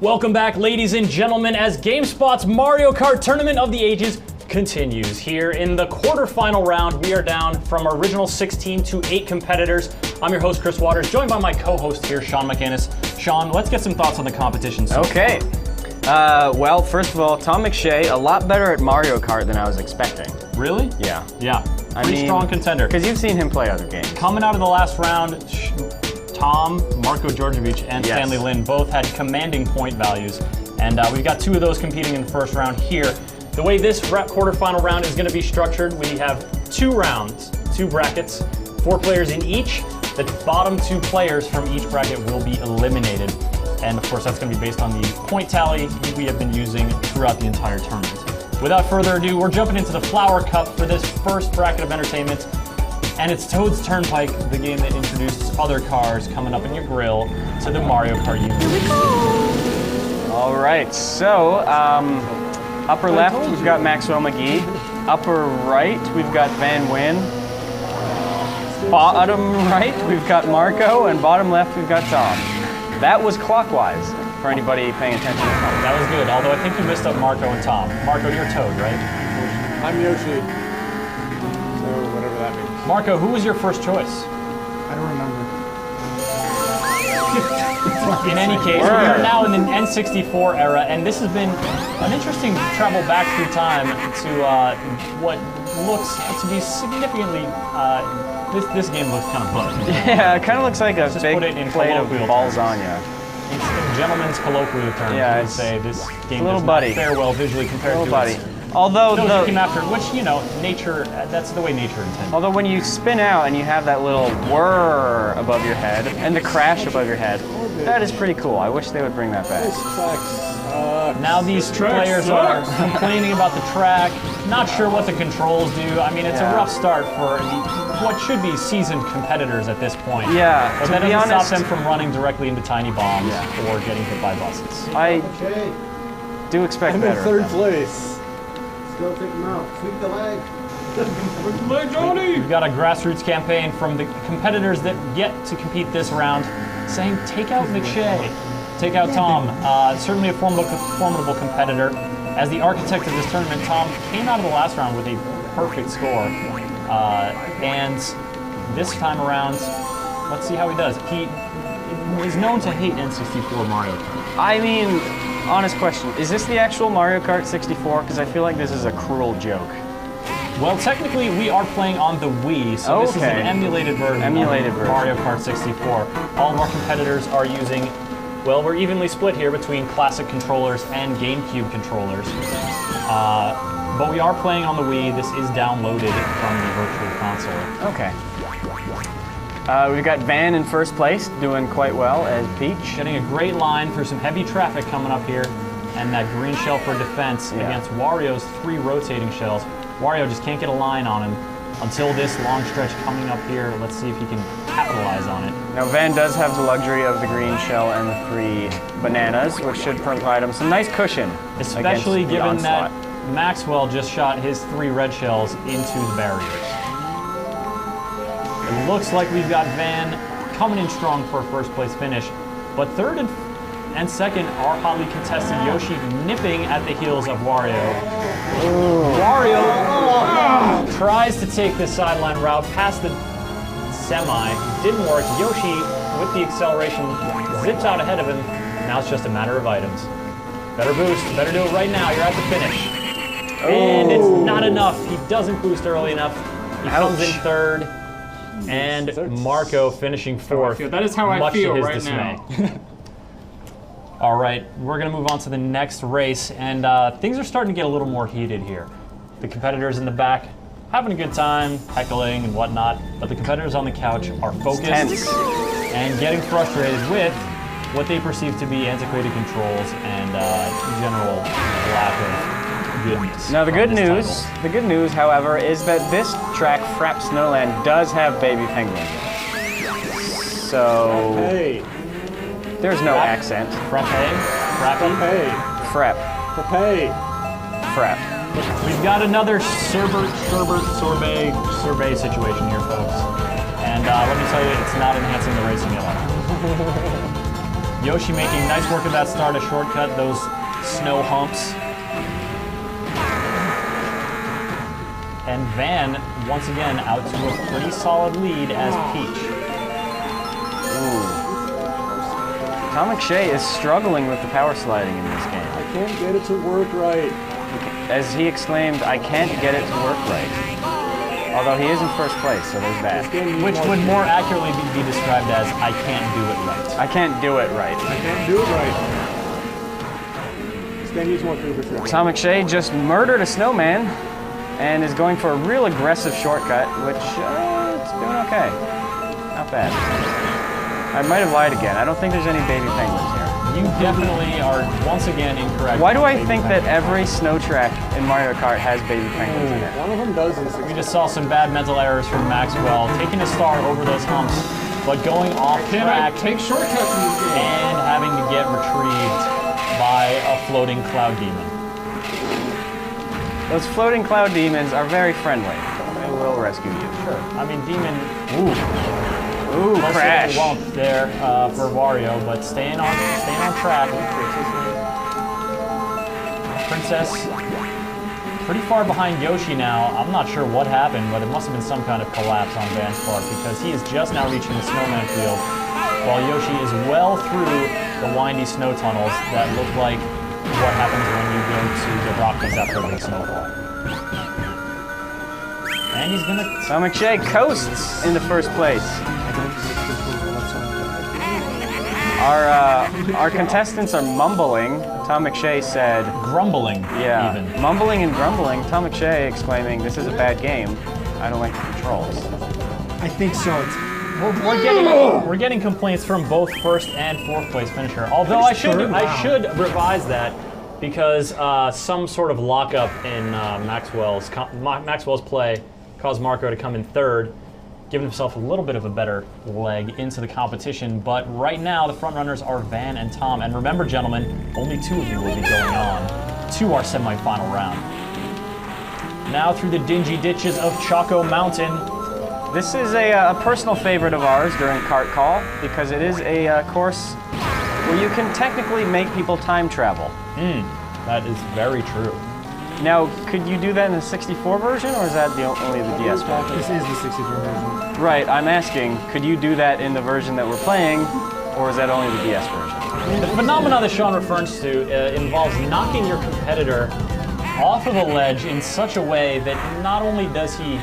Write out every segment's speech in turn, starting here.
Welcome back, ladies and gentlemen, as GameSpot's Mario Kart Tournament of the Ages continues. Here in the quarterfinal round, we are down from our original 16 to 8 competitors. I'm your host, Chris Waters, joined by my co-host here, Sean McInnes. Sean, let's get some thoughts on the competition. Okay. Well, first of all, Tom McShay, a lot better at Mario Kart than I was expecting. Really? Yeah. Yeah. Pretty strong contender. Because you've seen him play other games. Coming out of the last round, Tom, Marko Djordjevic, and Stanley Lynn both had commanding point values. And we've got 2 of those competing in the first round here. The way this quarterfinal round is going to be structured, we have 2 rounds, 2 brackets, 4 players in each. The bottom 2 players from each bracket will be eliminated. And of course, that's going to be based on the point tally we have been using throughout the entire tournament. Without further ado, we're jumping into the Flower Cup for this first bracket of entertainment. And it's Toad's Turnpike, the game that introduces other cars coming up in your grill to the Mario Kart universe. All right, so upper left, we've got Maxwell McGee. Upper right, we've got Van Wyn. Bottom right, we've got Marco, and bottom left, we've got Tom. That was clockwise for anybody paying attention. That was good, although I think you missed up Marco and Tom. Marco, you're Toad, right? I'm Yoshi. So whatever that means. Marco, who was your first choice? I don't remember. In any case, we are now in the N64 era, and this has been an interesting travel back through time to what looks to be significantly. This game looks kind of bugged. Yeah, it kind of looks like a big plate of In balzania. gentleman's colloquial terms, I would say this game does not fare well visually compared to its Although those came after, which, you know, nature, that's the way nature intended. Although when you spin out and you have that little whir above your head and the crash above your head, that is pretty cool. I wish they would bring that back. Now these players are complaining about the track, not sure what the controls do. I mean, it's a rough start for what should be seasoned competitors at this point. Yeah, but that doesn't stop them from running directly into tiny bombs or getting hit by buses. I do expect better. I'm in 3rd place. Still take him out. Sweep the leg. Sweep the leg, Johnny! We've got a grassroots campaign from the competitors that get to compete this round saying, take out McShay, take out Tom. Certainly a formidable competitor. As the architect of this tournament, Tom came out of the last round with a perfect score. And this time around, let's see how he does. He is known to hate N64 Mario Kart. I mean, honest question, is this the actual Mario Kart 64? Because I feel like this is a cruel joke. Well, technically, we are playing on the Wii, so this is an emulated version of Mario Kart 64. All of our competitors are using, well, we're evenly split here between classic controllers and GameCube controllers. But we are playing on the Wii. This is downloaded from the Virtual Console. Okay. We've got Van in first place, doing quite well as Peach. Getting a great line through some heavy traffic coming up here, and that green shell for defense against Wario's 3 rotating shells. Wario just can't get a line on him until this long stretch coming up here. Let's see if he can capitalize on it. Now Van does have the luxury of the green shell and the 3 bananas, which should provide him some nice cushion. Especially given that Maxwell just shot his 3 red shells into the barriers. It looks like we've got Van coming in strong for a first place finish, but 3rd and 2nd are hotly contested. Yoshi nipping at the heels of Wario. Wario tries to take the sideline route past the semi. Didn't work. Yoshi, with the acceleration, zips out ahead of him. Now it's just a matter of items. Better boost. Better do it right now. You're at the finish. And it's not enough. He doesn't boost early enough. He comes in 3rd. And Marco finishing 4th. That is how I feel right dismay. now. All right, we're going to move on to the next race, and things are starting to get a little more heated here. The competitors in the back having a good time, heckling and whatnot, but the competitors on the couch are focused and getting frustrated with what they perceive to be antiquated controls and general lack of goodness. Now the good news, however, is that this track, Frapp Snowland, does have baby penguins. So there's no accent. Frappe? Frappe? Frapp. Frapp. We've got another sorbet situation here, folks. And let me tell you, it's not enhancing the racing at all. Yoshi making nice work of that start, a shortcut, those snow humps. And Van, once again, out to a pretty solid lead as Peach. Ooh. Tom McShay is struggling with the power sliding in this game. I can't get it to work right. As he exclaimed, I can't get it to work right. Although he is in first place, so there's that. Which would more accurately be described as, I can't do it right. I can't do it right. I can't do it right. This game needs more curvature. Tom McShay just murdered a snowman and is going for a real aggressive shortcut, which it's doing okay. Not bad. I might have lied again. I don't think there's any baby penguins here. You definitely are once again incorrect. Why do I think that every snow track in Mario Kart has baby penguins in it? One of them does in 60. We just saw some bad mental errors from Maxwell, taking a star over those humps, but going off track Take shortcuts in this game. and having to get retrieved by a floating cloud demon. Those floating cloud demons are very friendly. They will rescue you. Sure. I mean, demon. Ooh, crash. Lump there for Wario, but staying on track. Princess pretty far behind Yoshi now. I'm not sure what happened, but it must have been some kind of collapse on Van's part because he is just now reaching the snowman field, while Yoshi is well through the windy snow tunnels that look like what happens when you go to the Rockies after a big snowfall. And he's gonna. Tom McShay coasts into first place. Our contestants are mumbling. Tom McShay said, Grumbling, yeah, even. mumbling and grumbling. Tom McShay exclaiming, this is a bad game. I don't like the controls. I think so. We're getting complaints from both first and fourth place finisher. Although I should revise that because some sort of lockup in Maxwell's play caused Marco to come in third, giving himself a little bit of a better leg into the competition. But right now, the front runners are Van and Tom. And remember, gentlemen, only two of you will be going on to our semifinal round. Now through the dingy ditches of Choco Mountain. This is a personal favorite of ours during Kart Call because it is a course where you can technically make people time travel. That is very true. Now, could you do that in the 64 version, or is that only the DS version? This is the 64 version. Right, I'm asking, could you do that in the version that we're playing, or is that only the DS version? The phenomenon that Sean refers to involves knocking your competitor off of a ledge in such a way that not only does he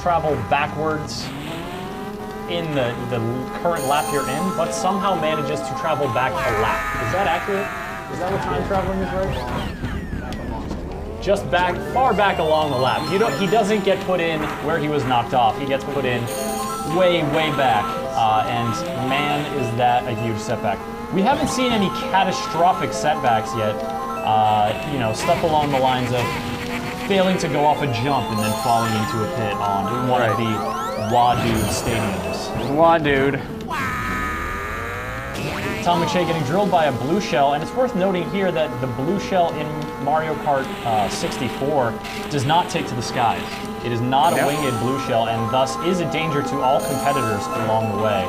travel backwards in the current lap you're in, but somehow manages to travel back a lap. Is that accurate? Is that what time traveling is, right? Just far back along the lap. He doesn't get put in where he was knocked off. He gets put in way, way back. And man, is that a huge setback. We haven't seen any catastrophic setbacks yet. Stuff along the lines of failing to go off a jump and then falling into a pit on one of the Wadude stadiums. Wadude. Tom McShay getting drilled by a blue shell, and it's worth noting here that the blue shell in Mario Kart 64 does not take to the skies. It is not a winged blue shell, and thus is a danger to all competitors along the way.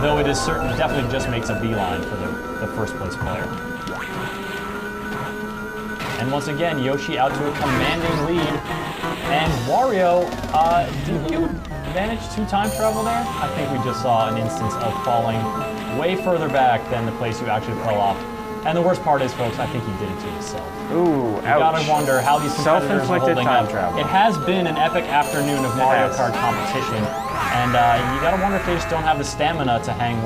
Though it is definitely just makes a beeline for the first place player. And once again, Yoshi out to a commanding lead. And Wario, did you manage to time travel there? I think we just saw an instance of falling way further back than the place you actually fell off. And the worst part is, folks, I think he did it to himself. Ooh, ouch. You gotta wonder how these competitors are Self-inflicted holding time up. travel. It has been an epic afternoon of Mario Kart competition. And you gotta wonder if they just don't have the stamina to hang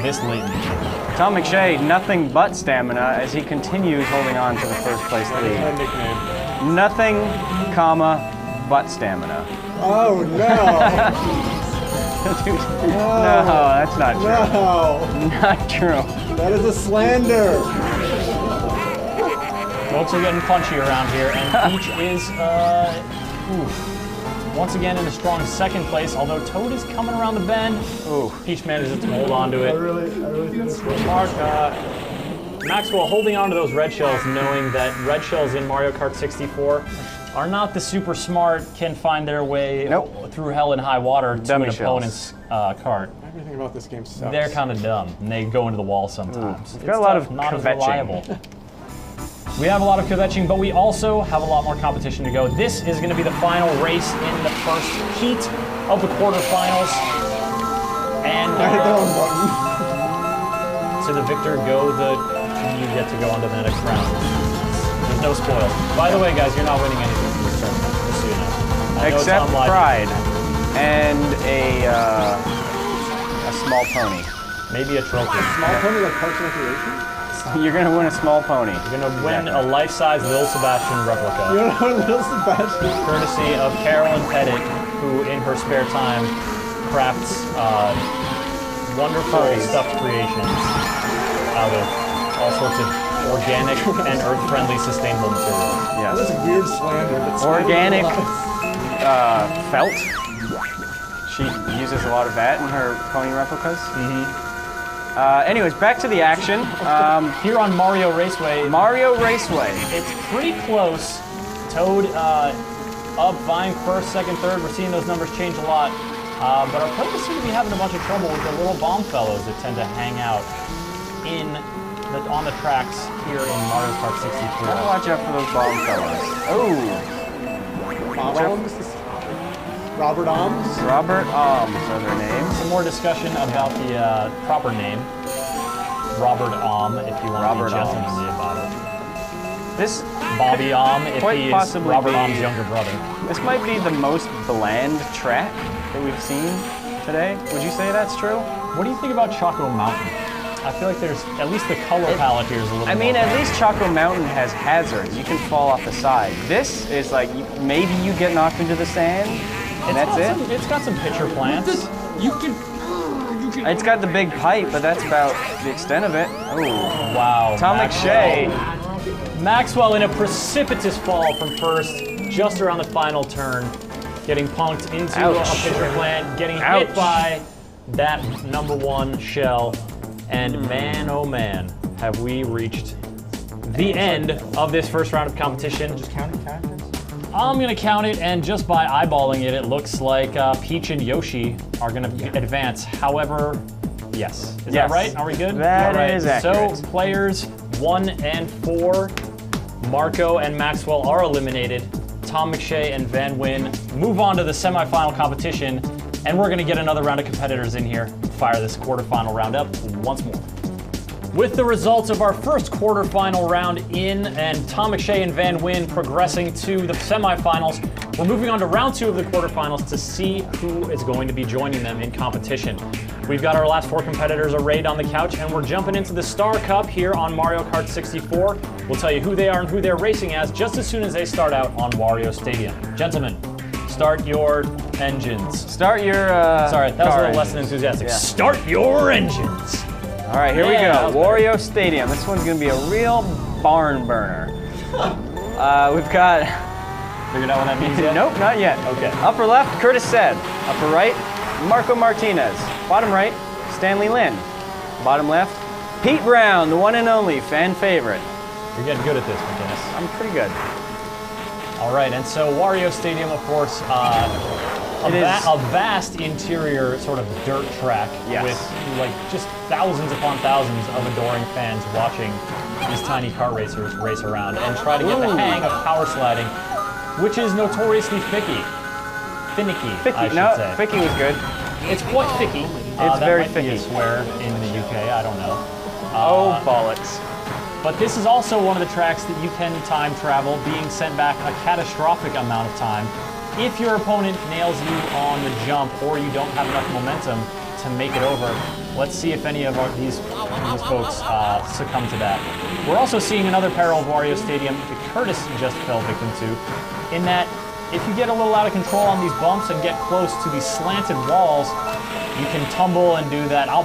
this late in the game. Tom McShay, nothing but stamina as he continues holding on to the first place lead. My nickname. Nothing, but stamina. Oh no! No, that's not true. No! Not true. That is a slander! Folks are getting punchy around here, and Peach is, once again in a strong second place, although Toad is coming around the bend. Ooh. Peach manages to hold on to I it. really think it's Maxwell holding on to those red shells, knowing that red shells in Mario Kart 64 are not the super smart, can find their way through hell and high water to Dummy an shells. opponent's cart. Everything about this game sucks. They're kind of dumb, and they go into the wall sometimes. We've got a lot of not as kvetching. reliable. We have a lot of kvetching, but we also have a lot more competition to go. This is going to be the final race in the first heat of the quarterfinals. And I hit the wrong button. to the victor go you get to go on to the next round. There's no spoils. By the way, guys, you're not winning anything from this tournament, just so you know. I know Except it's online. pride and a small pony. Maybe a trophy. Small pony like Parks and Recreation? You're gonna win a small pony. You're going to win a life-size Lil Sebastian replica. You don't know Little Sebastian? Courtesy of Carolyn Pettit, who in her spare time crafts wonderful stuffed creations out of all sorts of organic and earth-friendly sustainable materials. That's Yes. a weird slander. But Organic slander felt. She uses a lot of that in her pony replicas. Anyways, back to the action. Here on Mario Raceway, Mario Raceway. it's pretty close. Toad up, vying first, second, third. We're seeing those numbers change a lot. But our players seem to be having a bunch of trouble with the little bomb fellows that tend to hang out on the tracks here in Mario Kart 64. Gotta watch out for those bomb fellows. Oh, Bob Alms? Robert Alms? Robert Alms are their names. Some more discussion about the proper name. Robert Alm, if you want Robert to be gentlemanly Alms. about it. This Bobby Alm, if Quite he is possibly Robert be- Alm's younger brother. this might be the most bland track that we've seen today. Would you say that's true? What do you think about Choco Mountain? I feel like there's, at least the color palette here is a little I mean, more at least Choco Mountain has hazards. You can fall off the side. This is like, maybe you get knocked into the sand, and that's it. It's got some pitcher plants. It's got the big pipe, but that's about the extent of it. Oh, Wow. Tom McShay. Maxwell in a precipitous fall from first, just around the final turn, getting punked into Ouch. a pitcher plant, getting Ouch. hit by that number one shell. And man, oh man, have we reached the end of this first round of competition. Just count it, characters. I'm gonna count it, and just by eyeballing it, it looks like Peach and Yoshi are gonna advance. However, yes. Is that Yes. right? Are we good? That All right. is accurate. So players 1 and 4, Marco and Maxwell are eliminated. Tom McShay and Van Wyn move on to the semifinal competition, and we're gonna get another round of competitors in here. Fire this quarterfinal round up once more. With the results of our first quarterfinal round in, and Tom McShay and Van Wyn progressing to the semifinals, we're moving on to round 2 of the quarterfinals to see who is going to be joining them in competition. We've got our last 4 competitors arrayed on the couch, and we're jumping into the Star Cup here on Mario Kart 64. We'll tell you who they are and who they're racing as just as soon as they start out on Wario Stadium. Gentlemen, start your engines. Start your Sorry, that was a car little less than engines. enthusiastic. Yeah. Start your engines. All right, here Yeah, that we was go. Wario Stadium. This one's gonna be a real barn burner. We've got. Figured out what that means yet? Nope, not yet. Okay. Upper left, Curtis Said. Upper right, Marco Martinez. Bottom right, Stanley Lin. Bottom left, Pete Brown, the one and only fan favorite. You're getting good at this, McGinnis. I'm pretty good. All right, and so Wario Stadium, of course, It is- a vast interior sort of dirt track Yes. with like just thousands upon thousands of adoring fans watching these tiny kart racers race around and try to get the Ooh. hang of power sliding, which is notoriously finicky, I should no, say. Ficky was good. It's quite ficky. It's that very might be a ficky. swear in the UK, I don't know. Oh, bollocks. But this is also one of the tracks that you can time travel, being sent back a catastrophic amount of time if your opponent nails you on the jump or you don't have enough momentum to make it over. Let's see if any of these folks succumb to that. We're also seeing another peril of Wario Stadium that Curtis just fell victim to, in that if you get a little out of control on these bumps and get close to these slanted walls, you can tumble and do that thing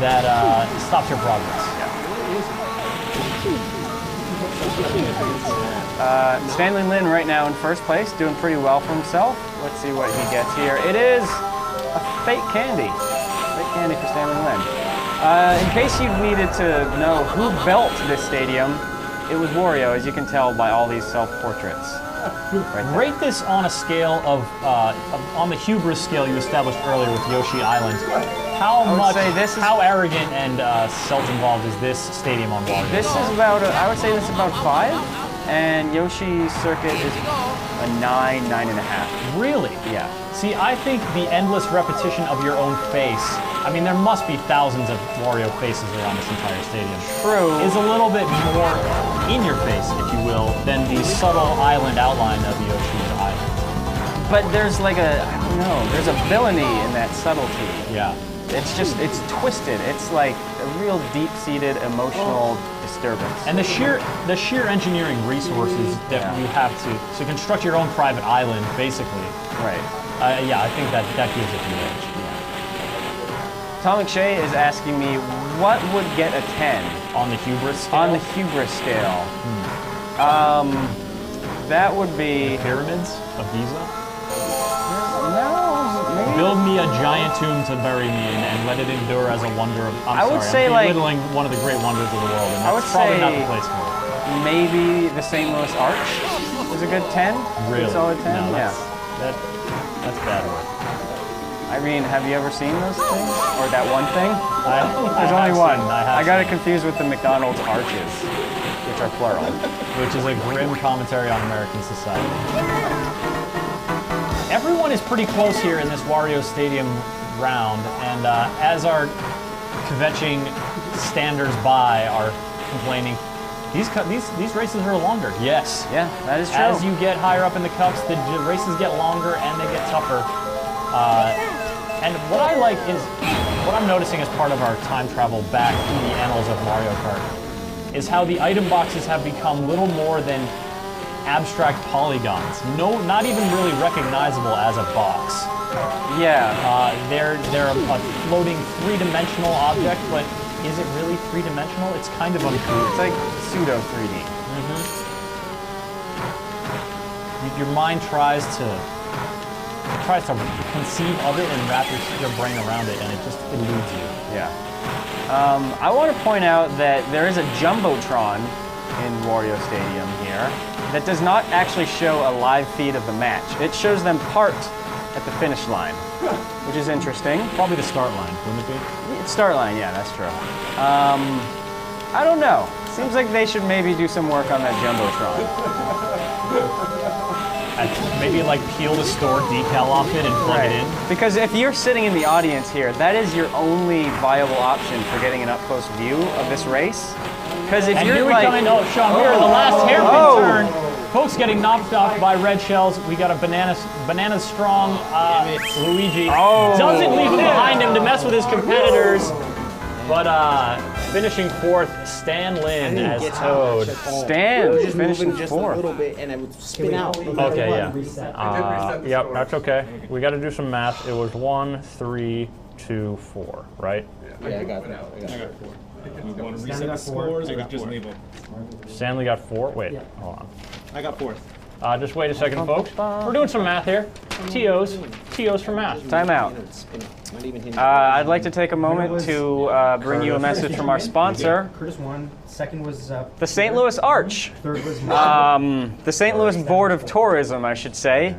that stops your progress. Stanley Lin right now in first place, doing pretty well for himself. Let's see what he gets here. It is a fake candy. Fake candy for Stanley Lin. In case you needed to know who built this stadium, it was Wario, as you can tell by all these self-portraits. Rate this on a scale of on the hubris scale you established earlier with Yoshi Island. How much? say this is- how arrogant and self-involved is this stadium on Wario? This is about, I would say this is about 5, and Yoshi's Circuit is a 9, 9.5. Really? Yeah. See, I think the endless repetition of your own face, I mean, there must be thousands of Wario faces around this entire stadium, True. is a little bit more in your face, if you will, than the subtle island outline of Yoshi's Island. But there's like a, I don't know, there's a villainy in that subtlety. Yeah. It's just, it's twisted. It's like a real deep-seated emotional disturbance. And the sheer engineering resources that you have to construct your own private island, basically. Right. Yeah, I think that gives it the edge. Tom McShay is asking me, what would get a 10 On the hubris scale? on the hubris scale? That would be, Pyramids of Giza? no, maybe. Build me a giant tomb to bury me in and let it endure as a wonder of. I would say, I'm like- belittling one of the great wonders of the world, and I that's would probably not say- the place for it. Maybe the St. Louis Arch is a good 10? Really? Good solid 10? No, Yeah. that's bad work. I mean, have you ever seen those things? Or that one thing? There's I only have one. seen- I have I got it seen. confused with the McDonald's arches, which are plural. Which is a grim commentary on American society. Everyone is pretty close here in this Wario Stadium round, and as our kvetching standers-by are complaining, these races are longer. Yes. Yeah, that is true. As you get higher up in the cups, the races get longer and they get tougher. And what I like is, what I'm noticing as part of our time travel back through the annals of Mario Kart, is how the item boxes have become little more than abstract polygons. No, not even really recognizable as a box. Yeah. They're a floating three-dimensional object, but is it really three-dimensional? It's kind of unclear. It's like pseudo 3D. Your mind tries to conceive of it and wrap your brain around it, and it just eludes you. Yeah. I want to point out that there is a Jumbotron in Wario Stadium here that does not actually show a live feed of the match. It shows them parked at the finish line, which is interesting. Probably the start line, wouldn't it be? It's start line, yeah, that's true. I don't know. Seems like they should maybe do some work on that Jumbotron. And maybe like peel the store decal off it and plug it in. Because if you're sitting in the audience here, that is your only viable option for getting an up-close view of this race. Because if And you're here we like, come in, Sean, we're in the last hairpin Oh. turn. Folks getting knocked off by red shells. We got a banana strong Luigi. Oh. Doesn't leave him behind him to mess with his competitors. But finishing fourth, Stan Lin as Toad. Stan Just finishing moving just a fourth. little bit, and it would spin out. Okay, yeah. Reset. Yep, that's okay. We got to do some math. It was 1, 3, 2, 4, right? Yeah, I got that. You want to reset the scores or just leave them? Stanley got 4. Wait, hold on. I got fourth. Just wait a second, folks. We're doing some math here. TOs for math. Time out. Not even hitting. I'd like to take a moment to bring you a message from our sponsor, Curtis won. Second was the St. Louis Arch. third was The St. Louis Board of Tourism, I should say.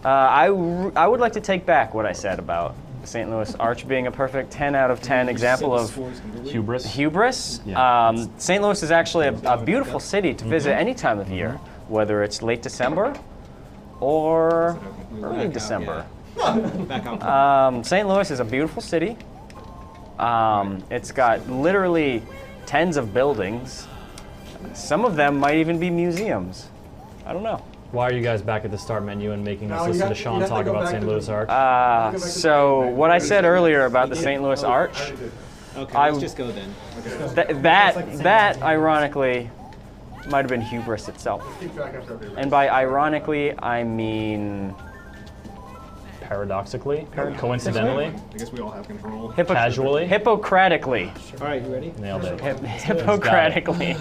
I would like to take back what I said about the St. Louis Arch being a perfect 10 out of 10 example of Hubris. hubris. Yeah. St. Louis is actually a beautiful city to visit any time of year, whether it's late December or early December. St. Louis is a beautiful city. It's got literally tens of buildings. Some of them might even be museums. I don't know. Why are you guys back at the start menu and making us No, listen you to have- Sean you have to talk go about back St. to Louis the- Arch? So what I said earlier about the St. Louis Arch, Okay, I- let's just go then. that ironically might have been hubris itself. And by ironically, I mean Paradoxically, coincidentally, I guess we all have control. casually, hippocratically. All right, you ready? nailed it. Hippocratically.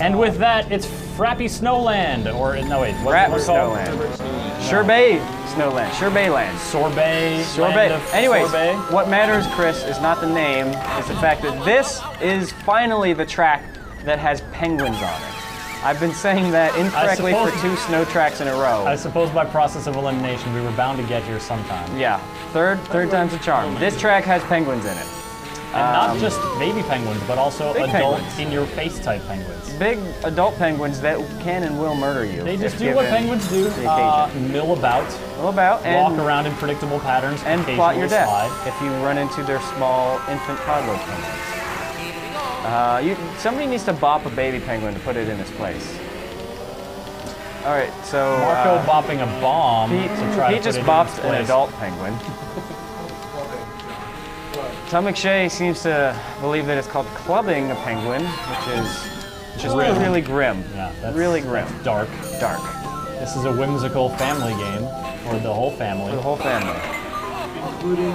And with that, it's Frappy Snowland, or no wait, what's Rap it called? Snowland. Sherbet Snowland. Sherbet Land. Sorbet. Land Sorbet. of Anyways, sorbet. what matters, Chris, is not the name, it's the fact that this is finally the track that has penguins on it. I've been saying that incorrectly for 2 snow tracks in a row. I suppose by process of elimination, we were bound to get here sometime. Yeah, third time's a charm. This track has penguins in it. And not just baby penguins, but also big adult penguins. in-your-face type penguins. Big adult penguins that can and will murder you. They just if do what given penguins do, the occasion. mill about, All about walk and, around in predictable patterns, and plot your death slide. if you run into their small infant toddler penguins. Somebody needs to bop a baby penguin to put it in its place. All right, so Marco bopping a bomb he to try to just put it bopped in its an place. adult penguin. Tom McShay seems to believe that it's called clubbing a penguin, which is really grim. Yeah, that's really grim. dark. Dark. This is a whimsical family game for the whole family. For the whole family.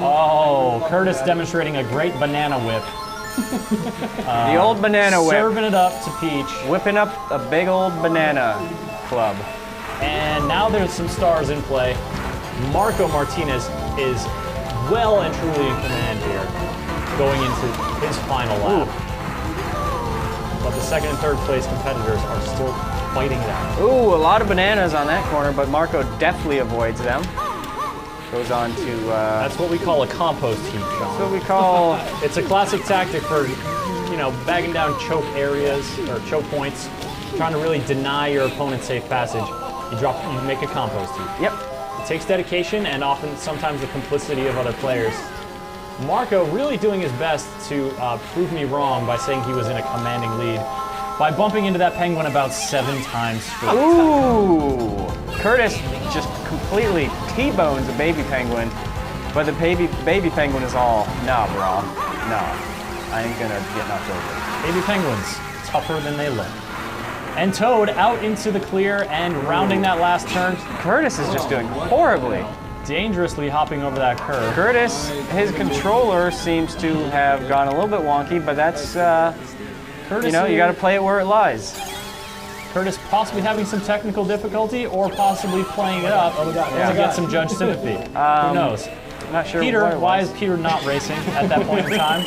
Oh, Curtis demonstrating a great banana whip. The old banana whip. Serving it up to Peach. Whipping up a big old banana club. And now there's some stars in play. Marco Martinez is well and truly in command here, going into his final lap. But the second and third place competitors are still fighting it out. Ooh, a lot of bananas on that corner, but Marco deftly avoids them. Goes on to... That's what we call a compost heap, Sean. That's what we call... It's a classic tactic for, bagging down choke areas or choke points, trying to really deny your opponent safe passage. You make a compost heap. Yep. It takes dedication and sometimes the complicity of other players. Marco really doing his best to prove me wrong by saying he was in a commanding lead by bumping into that penguin about 7 times straight. Ooh! Curtis just completely T-bones a baby penguin, but the baby penguin is all, nah, bro, nah, I ain't gonna get knocked over. Baby penguins, tougher than they look. And Toad out into the clear and rounding that last turn. Curtis is just doing horribly. Dangerously hopping over that curve. Curtis, his controller seems to have gone a little bit wonky, but that's, Curtis, you gotta play it where it lies. Curtis possibly having some technical difficulty or possibly playing it up to get some judge sympathy. Who knows? Not sure. Peter, why is Peter not racing at that point in time?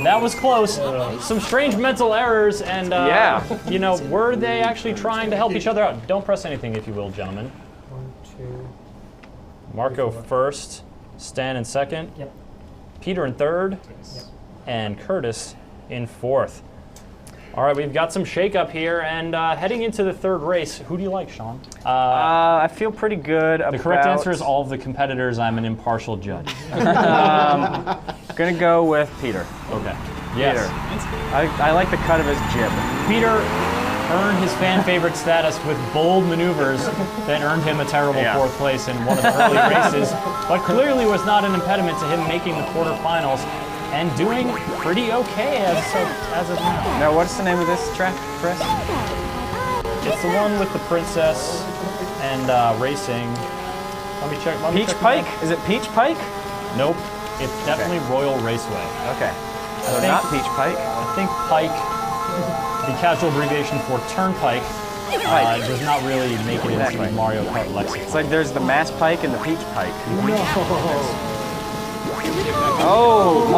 That was close. Some strange mental errors, and were they actually trying to help each other out? Don't press anything, if you will, gentlemen. 1, 2. Marco first, Stan in second, Peter in third, and Curtis in fourth. All right, we've got some shakeup here, and heading into the third race, who do you like, Sean? I feel pretty good about... The correct answer is all of the competitors. I'm an impartial judge. Gonna go with Peter. Okay. Yes. Peter. I like the cut of his jib. Peter earned his fan favorite status with bold maneuvers that earned him a terrible fourth place in one of the early races, but clearly was not an impediment to him making the quarterfinals and doing pretty okay as of now. Now, what's the name of this track, Chris? It's the one with the princess and racing. Let me check. Peach Pike? Is it Peach Pike? Nope. It's definitely Royal Raceway. Okay. So not Peach Pike. I think Pike, the casual abbreviation for Turnpike, does not really make it into the Mario Kart lexicon. It's like there's the Mass Pike and the Peach Pike. Oh,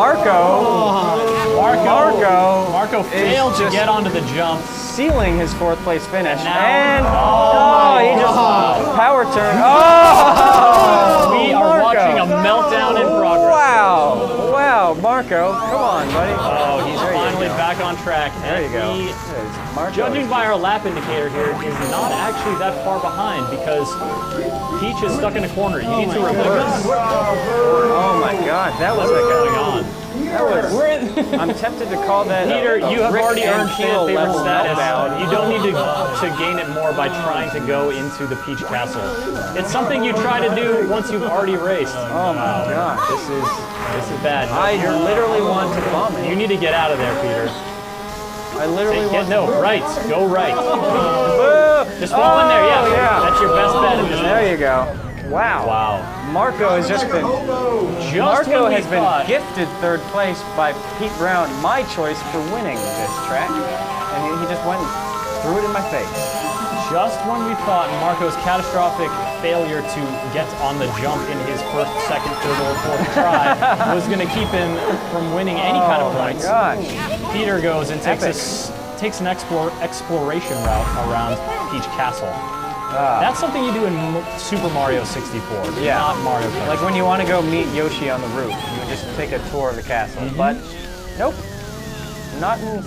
Marco failed to get onto the jump, sealing his fourth place finish. And he just power turn. Oh, we are watching a meltdown in progress. Wow, Marco, come on, buddy. Oh, he's finally back on track. There you go. Judging by our lap indicator here, is not actually that far behind because Peach is stuck in a corner. You need to reverse. Oh my God, that was What's going on? I'm tempted to call that. Peter, you have already earned fan favorite status. meltdown. You don't need to gain it more by trying to go into the Peach Castle. It's something you try to do once you've already raced. Oh my God, This is bad. I literally want to vomit. You need to get out of there, Peter. I literally want no, right. Go right. Just fall in there. Yeah. That's your best bet in this. There you go. Wow. Marco has just been. Marco has been gifted third place by Pete Brown, my choice for winning this track, and he just went and threw it in my face. Just when we thought Marco's catastrophic failure to get on the jump in his first, second, third, or fourth try was going to keep him from winning any kind of points, Oh my gosh. Peter goes and takes takes an exploration route around Peach Castle. That's something you do in Super Mario 64, not Mario Kart. Like when you want to go meet Yoshi on the roof, you would just take a tour of the castle. But nope, not in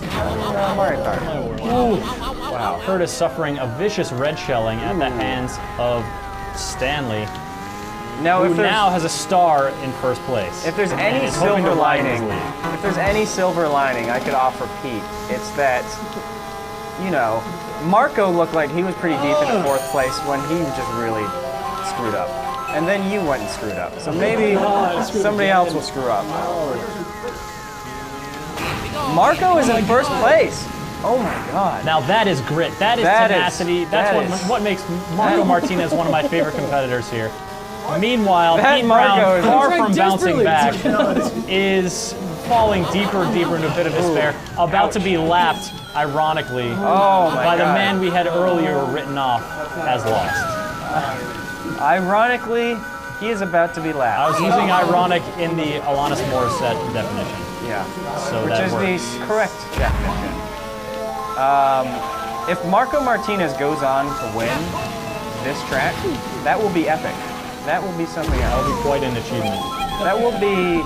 Mario Kart. Wow. Curtis suffering a vicious red shelling at the hands of Stanley, Now, who now has a star in first place. If there's and any is hoping to silver widen his lining, lead. if there's any silver lining I could offer Pete, it's that, you know, Marco looked like he was pretty deep in fourth place when he just really screwed up. And then you went and screwed up. So maybe somebody else will screw up. Marco is in first place. Oh my God. Now that is grit. That is tenacity. That's what makes Marco Martinez one of my favorite competitors here. Meanwhile, Pete Brown, far from bouncing back, is falling deeper and deeper into a bit of despair, about to be lapped, ironically, by the man we had earlier written off as lost. Ironically, he is about to be lapped. I was using ironic in the Alanis Morissette definition. Yeah. So Which that is works. the correct definition. If Marco Martinez goes on to win this track, that will be epic. That will be something else. That will be quite an achievement. That will be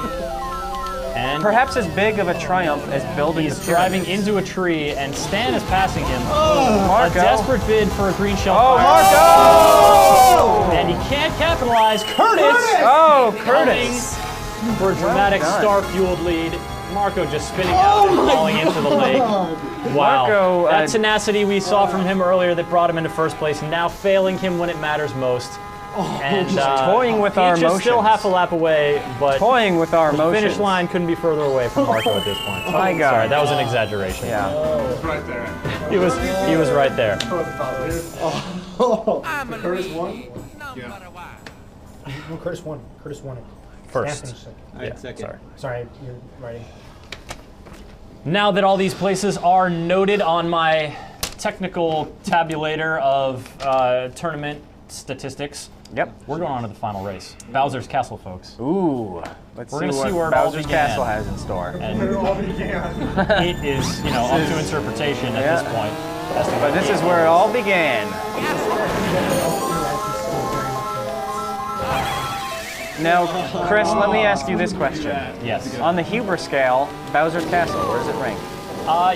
And perhaps as big of a triumph as building he's the driving pyramids. into a tree, and Stan is passing him. Marco. A desperate bid for a green shell. Oh, fire. Marco! And he can't capitalize. Curtis! Oh, Curtis! Coming for a dramatic done. star-fueled lead. Marco just spinning out and falling into the lake. Wow. Marco, that tenacity we saw from him earlier that brought him into first place, now failing him when it matters most. And toying with our Peach is still emotions. half a lap away, but Toying with our the emotions. finish line couldn't be further away from Marco at this point. My God. Sorry, that was an exaggeration. Yeah. Right there. He was right there. Curtis won? Yeah. No, Curtis won. Curtis won it. First. Stan finished second. I had second. Sorry. Sorry, you're writing. Now that all these places are noted on my technical tabulator of tournament statistics, Yep. we're going on to the final race. Bowser's Castle, folks. Ooh. Let's We're see gonna what see where it all Bowser's began. Castle has in store. And it is, up to interpretation at this point. as to But what this the- is where it all began. Now, Chris, let me ask you this question. Yes. On the Huber scale, Bowser's Castle, where does it rank?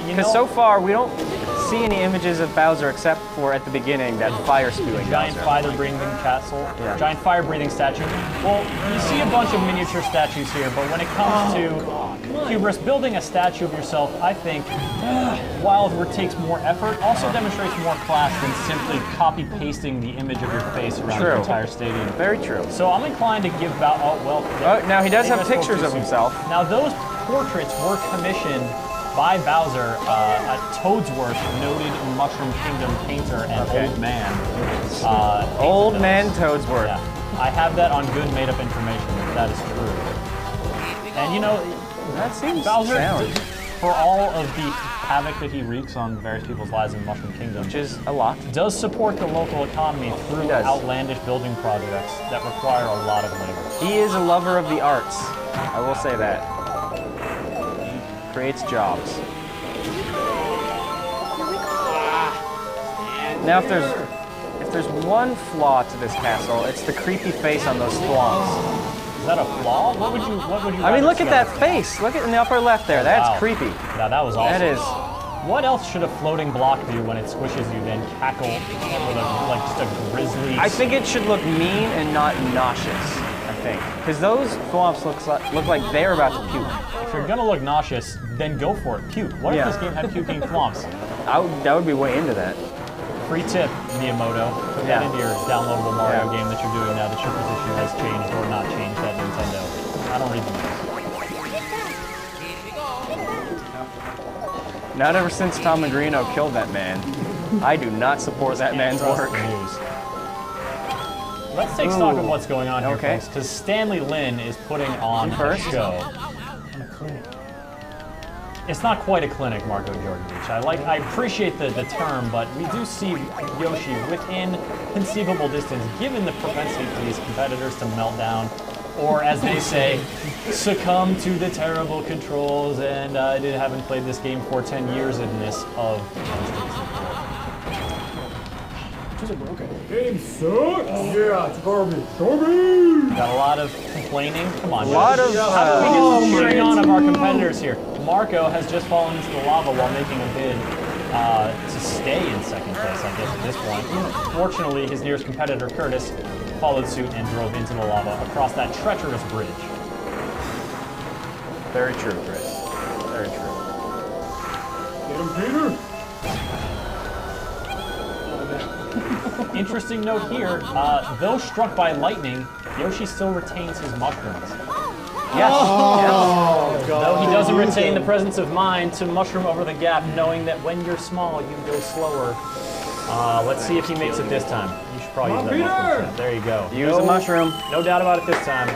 Because so far, we don't see any images of Bowser except for at the beginning, that fire-spewing giant Bowser. fire-breathing castle, Yeah. giant fire-breathing statue. Well, you see a bunch of miniature statues here, but when it comes to hubris, building a statue of yourself, I think, while it takes more effort, also demonstrates more class than simply copy-pasting the image of your face around True. the entire stadium. Very true. So I'm inclined to give Now he does maybe I have spoke pictures too of soon. himself. Now those portraits were commissioned by Bowser, a Toadsworth, noted Mushroom Kingdom painter and old man. Old man Toadsworth. Yeah, I have that on good made-up information, if that is true. And That seems Bowser, sound. for all of the havoc that he wreaks on various people's lives in Mushroom Kingdom, Which is a lot. does support the local economy through does. outlandish building projects that require a lot of labor. He is a lover of the arts. I will say that. Creates jobs. Now, if there's one flaw to this castle, it's the creepy face on those thwomps. Is that a flaw? What would you I mean, rather look at discover? that face. Look at in the upper left there. That's Wow. creepy. Yeah, that was awesome. That is. What else should a floating block do when it squishes you, then cackle with just a grisly... I think it should look mean and not nauseous. I think because those thwomps look like they're about to puke. If you're gonna look nauseous, then go for it. Puke. What Yeah. if this game had puking thwomps? That would be way into that. Free tip, Miyamoto. Put Yeah. that into your downloadable Mario Yeah. game that you're doing now that your position has changed or not changed at Nintendo. I don't read the news. Not ever since Tom Magrino killed that man. I do not support that man's Trust work. the news. Let's take stock of what's going on here, Okay. folks, because Stanley Lin is putting on a First. show. It's not quite a clinic, Marco Georgievich. I appreciate the term, but we do see Yoshi within conceivable distance, given the propensity for these competitors to melt down. or as they say, succumb to the terrible controls. And I haven't played this game for 10 years in this of. Game sucks. Yeah, it's garbage. Garbage. Got a lot of complaining. Come on, A lot of. how do we get some cheering on of our competitors here? Marco has just fallen into the lava while making a bid to stay in second place, I guess, at this point. Fortunately, his nearest competitor, Curtis, followed suit and drove into the lava across that treacherous bridge. Very true, Chris. Very true. Get him, Peter. Interesting note here, though struck by lightning, Yoshi still retains his mushrooms. Yes. Oh, God. Though he doesn't retain the presence of mind to mushroom over the gap, knowing that when you're small, you go slower. Let's see if he makes it this time. You should probably use that mushroom snap. There you go. Use a mushroom. No doubt about it this time.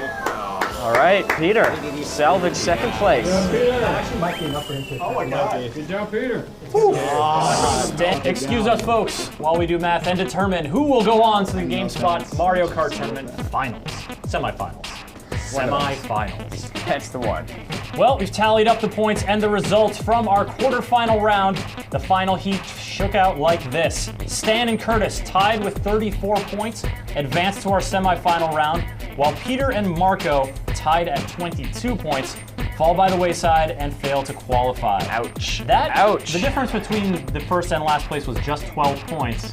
All right, Peter. Salvage second place. Actually, might be enough for him to. Oh my God. Good job, Peter. Excuse us, folks, while we do math and determine who will go on to the GameSpot Mario Kart Tournament Finals. Semifinals. Semifinals. That's the one. Well, we've tallied up the points and the results from our quarterfinal round. The final heat shook out like this. Stan and Curtis tied with 34 points, advanced to our semifinal round, while Peter and Marco tied at 22 points, fall by the wayside and fail to qualify. Ouch. The difference between the first and last place was just 12 points,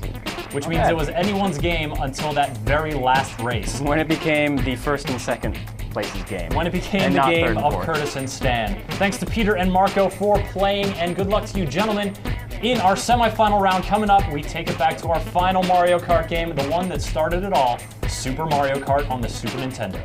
which means it was anyone's game until that very last race. When it became the first and second places game. When it became the game of Curtis and Stan. Thanks to Peter and Marco for playing, and good luck to you, gentlemen. In our semifinal round coming up, we take it back to our final Mario Kart game, the one that started it all, Super Mario Kart on the Super Nintendo.